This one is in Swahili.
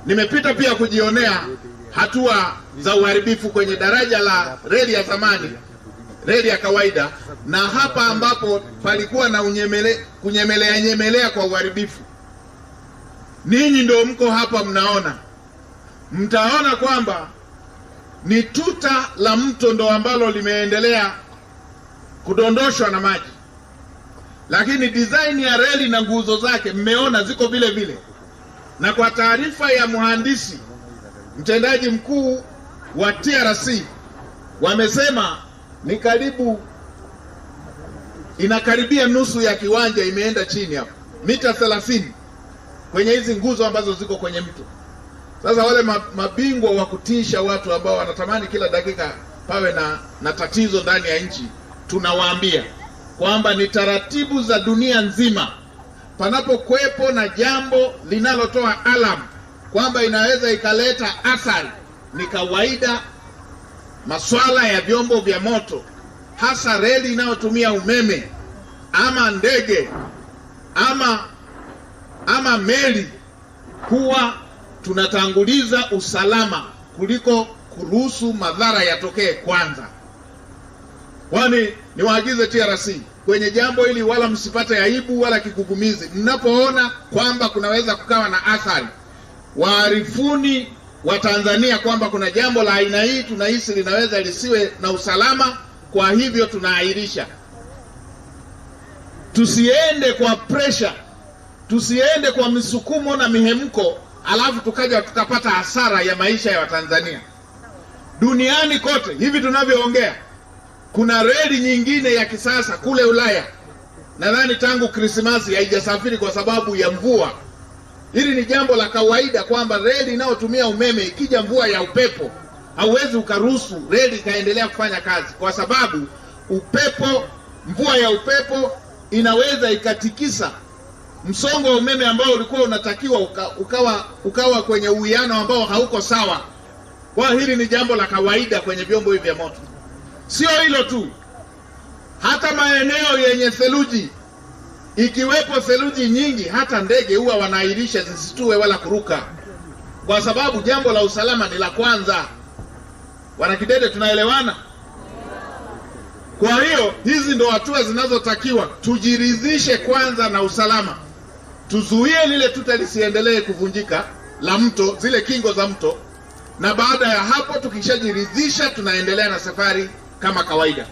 Nimepita pia kujionea hatua za uharibifu kwenye daraja la reli ya zamani, reli ya kawaida, na hapa ambapo palikuwa na kunyemelea kwa uharibifu. Ninyi ndio mko hapa, mtaona kwamba ni tuta la mto ndo ambalo limeendelea kudondoshwa na maji, lakini design ya reli na nguzo zake mmeona ziko vile vile. Na kwa taarifa ya mhandisi mtendaji mkuu wa TRC, wamesema ni inakaribia nusu ya kiwanja imeenda chini hapo, mita 30 kwenye hizi nguzo ambazo ziko kwenye mto. Sasa wale mabingwa wa kutisha watu ambao wanatamani kila dakika pawe na tatizo ndani ya nchi, tunawaambia kwamba ni taratibu za dunia nzima. Panapokuwepo na jambo linalotoa alarm kwamba inaweza ikaleta athari, ni kawaida masuala ya vyombo vya moto, hasa reli inayotumia umeme ama ndege ama meli, huwa tunatanguliza usalama kuliko kuruhusu madhara yatokee kwanza. Kwani niwaagize TRC kwenye jambo hili, wala msipate aibu wala kigugumizi. Mnapoona kwamba kunaweza kukawa na athari, waarifuni wa Tanzania kwamba kuna jambo la aina hii tunahisi linaweza lisiwe na usalama, kwa hivyo tunaahirisha. Tusiende kwa pressure, tusiende kwa misukumo na mihemko, alafu tukaja tukapata hasara ya maisha ya Watanzania. Duniani kote hivi tunavyoongea, kuna reli nyingine ya kisasa kule Ulaya, nadhani tangu Krismasi haijasafiri kwa sababu ya mvua. Hili ni jambo la kawaida kwamba reli inayotumia umeme, ikija mvua ya upepo, hauwezi ukaruhusu reli ikaendelea kufanya kazi, kwa sababu mvua ya upepo inaweza ikatikisa msongo wa umeme ambao ulikuwa unatakiwa ukawa kwenye uwiano ambao hauko sawa. Kwa hili ni jambo la kawaida kwenye vyombo hivi vya moto. Sio hilo tu, hata maeneo yenye theluji, ikiwepo theluji nyingi, hata ndege huwa wanaahirisha zisitue wala kuruka, kwa sababu jambo la usalama ni la kwanza. Wanakidede, tunaelewana? Kwa hiyo hizi ndo hatua zinazotakiwa. Tujiridhishe kwanza na usalama, tuzuie lile tuta lisiendelee kuvunjika la mto, zile kingo za mto, na baada ya hapo tukishajiridhisha tunaendelea na safari kama kawaida.